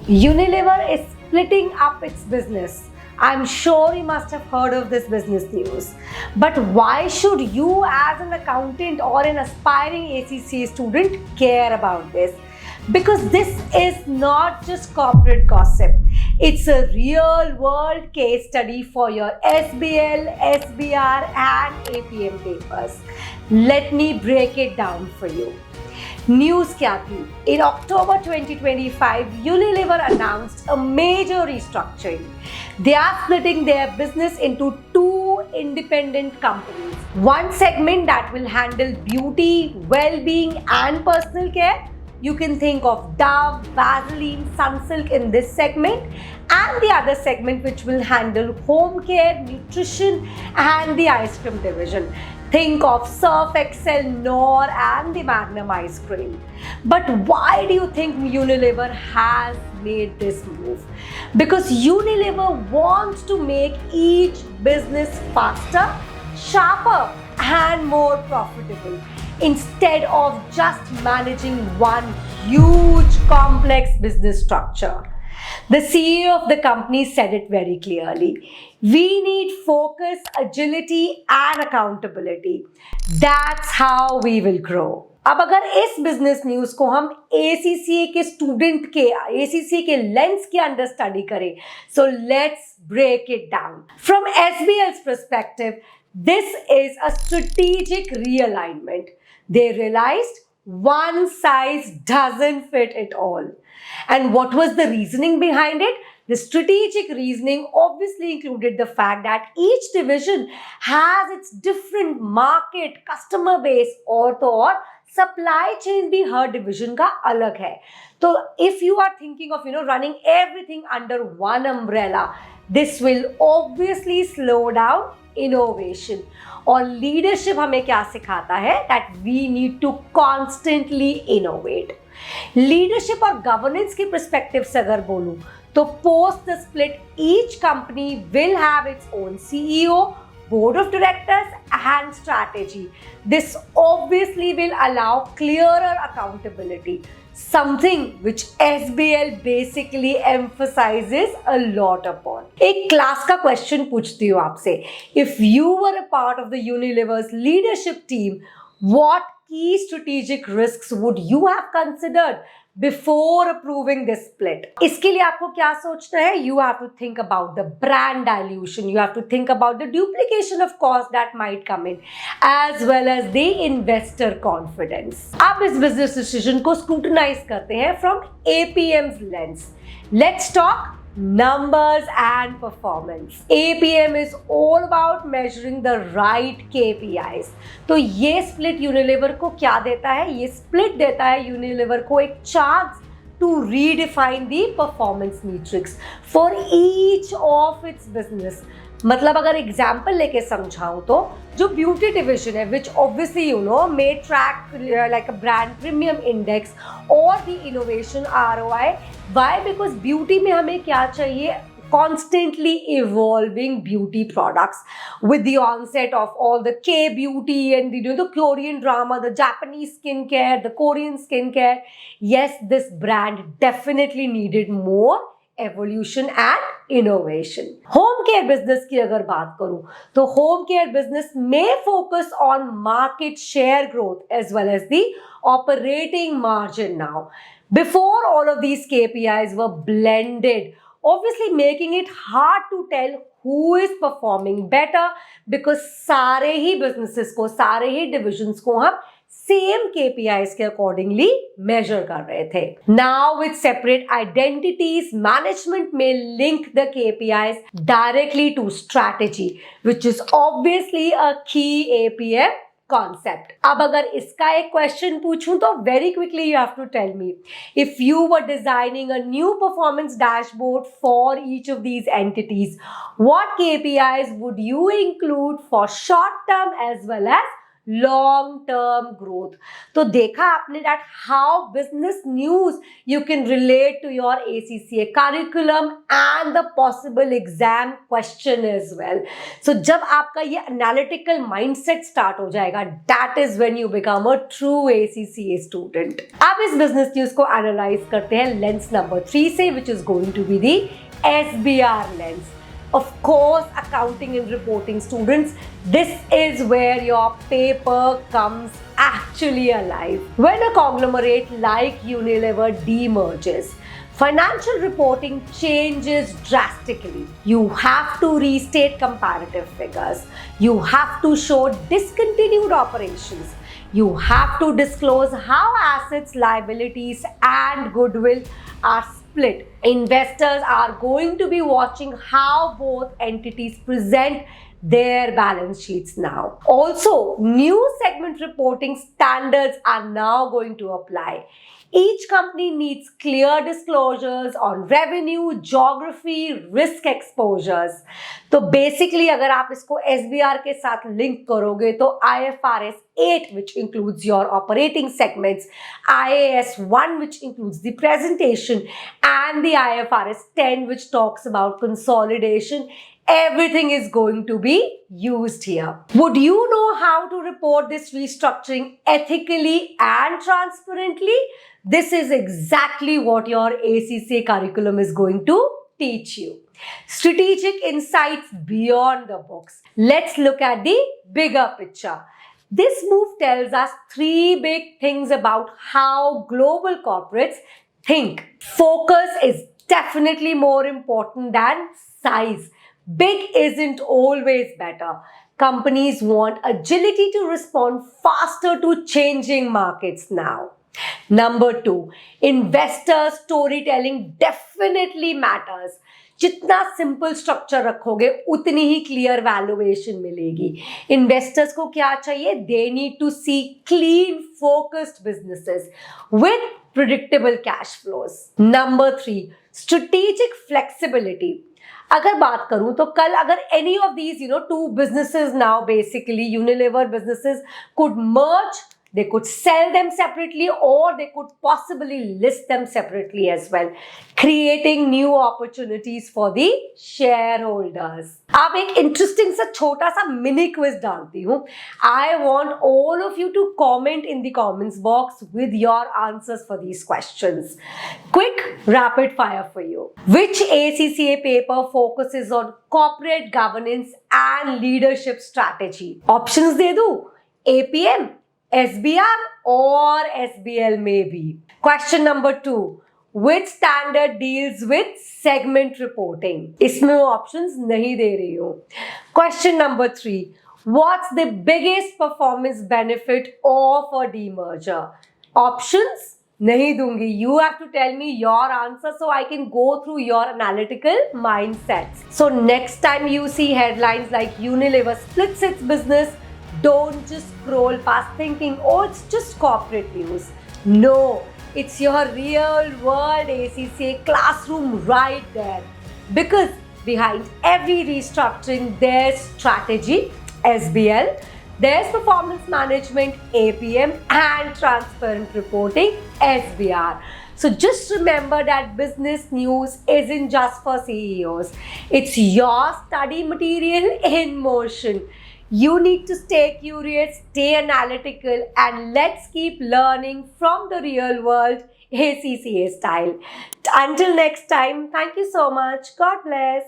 Unilever is splitting up its business. I'm sure you must have heard of this business news. But why should you, as an accountant or an aspiring ACCA student, care about this? Because this is not just corporate gossip. It's a real world case study for your SBL, SBR, and APM papers. Let me break it down for you. News क्या थी? In October 2025, Unilever announced a major restructuring. They are splitting their business into two independent companies. One segment that will handle beauty, well-being, and personal care. You can think of Dove, Vaseline, Sunsilk in this segment, and the other segment which will handle home care, nutrition, and the ice cream division. Think of Surf Excel, Knorr, and the Magnum ice cream. But why do you think Unilever has made this move? Because Unilever wants to make each business faster, sharper, and more profitable, instead of just managing one huge complex business structure. The CEO of the company said it very clearly. We need focus, agility, and accountability. That's how we will grow. अब अगर इस business news को हम ACCA के student के ACCA के lens के under study करें, so let's break it down. From SBL's perspective, this is a strategic realignment. They realized one size doesn't fit it all. And what was the reasoning behind it? The strategic reasoning obviously included the fact that each division has its different market, customer base, और तो और supply chain भी हर division का अलग है. तो if you are thinking of running everything under one umbrella, this will obviously slow down innovation. और leadership हमें क्या सिखाता है? That we need to constantly innovate. Leadership और गवर्नेंस के परस्पेक्टिव से अगर बोलूं तो post the split each company will have its own CEO, board of directors, and strategy. This obviously will allow clearer accountability, something which SBL basically emphasizes a lot upon. एक class का question पूछती हूँ आपसे. If you were a part of the Unilever's leadership team, what key strategic risks would you have considered before approving this split? इसके लिए आपको क्या सोचना है? You have to think about the brand dilution. You have to think about the duplication of cost that might come in, as well as the investor confidence. आप इस business decision को scrutinize करते हैं from APM's lens. Let's talk numbers and performance. APM is all about measuring the right KPIs. तो ये split Unilever को क्या देता है? ये split देता है Unilever को एक chance to redefine the performance metrics for each of its business. मतलब अगर एग्जाम्पल लेके समझाऊं तो जो ब्यूटी डिविजन है which obviously may track like a brand premium index or the innovation ROI. Why? Because beauty में हमें क्या चाहिए? Constantly evolving beauty products with the onset of all the K-beauty and the Korean drama, the Japanese skincare, the Korean skincare. Yes, this brand definitely needed more evolution and innovation. Home care business की अगर बात करूं तो home care business may focus on market share growth as well as the operating margin now. Before, all of these KPIs were blended, obviously making it hard to tell who is performing better because सारे ही businesses को, सारे ही divisions को हम same KPIs के accordingly major कर रहे थे. Now with separate identities, management may link the KPIs directly to strategy, which is obviously a key APM concept. अब अगर इसका एक क्वेश्चन पूछूं तो very quickly you have to tell me, if you were designing a new performance dashboard for each of these entities, what KPIs would you include for short term as well as long term growth. तो देखा आपने that how business news you can relate to your ACCA curriculum and the possible exam question as well. So जब आपका ये analytical mindset start हो जाएगा, that is when you become a true ACCA student. अब इस business news को analyze करते हैं lens number 3 से, which is going to be the SBR lens. Of course, accounting and reporting students, this is where your paper comes actually alive. When a conglomerate like Unilever demerges, financial reporting changes drastically. You have to restate comparative figures. You have to show discontinued operations. You have to disclose how assets, liabilities, and goodwill are split. Investors are going to be watching how both entities present their balance sheets now. Also, new segment reporting standards are now going to apply. Each company needs clear disclosures on revenue, geography, risk exposures. तो basically अगर आप इसको SBR के साथ link करोगे तो IFRS 8 which includes your operating segments, IAS 1 which includes the presentation, and the IFRS 10 which talks about consolidation, everything is going to be used here. Would you know how to report this restructuring ethically and transparently? This is exactly what your ACCA curriculum is going to teach you. Strategic insights beyond the books. Let's look at the bigger picture. This move tells us three big things about how global corporates think. Focus is definitely more important than size. Big isn't always better. Companies want agility to respond faster to changing markets now. Number 2, investor storytelling definitely matters. जितना simple structure रखोगे उतनी ही clear valuation मिलेगी. Investors को क्या चाहिए? They need to see clean focused businesses with predictable cash flows. Number 3, strategic flexibility. अगर बात करूं तो कल अगर any of these two businesses now basically Unilever businesses could merge, they could sell them separately or they could possibly list them separately as well, creating new opportunities for the shareholders. अब एक interesting सा छोटा सा mini quiz डालती हूँ. I want all of you to comment in the comments box with your answers for these questions. Quick rapid fire for you. Which ACCA paper focuses on corporate governance and leadership strategy? Options दे दूँ? APM, SBR or SBL maybe. Question number 2. Which standard deals with segment reporting? इसमें वो options नहीं दे रही हूँ. Question number 3. What's the biggest performance benefit of a demerger? Options नहीं दूंगी. You have to tell me your answer so I can go through your analytical mindsets. So next time you see headlines like Unilever splits its business, don't just scroll past thinking, oh, it's just corporate news. No, it's your real world ACCA classroom right there. Because behind every restructuring, there's strategy, SBL, there's performance management, APM, and transparent reporting, SBR. So just remember that business news isn't just for CEOs. It's your study material in motion. You need to stay curious, stay analytical, and let's keep learning from the real world ACCA style. Until next time, thank you so much. God bless.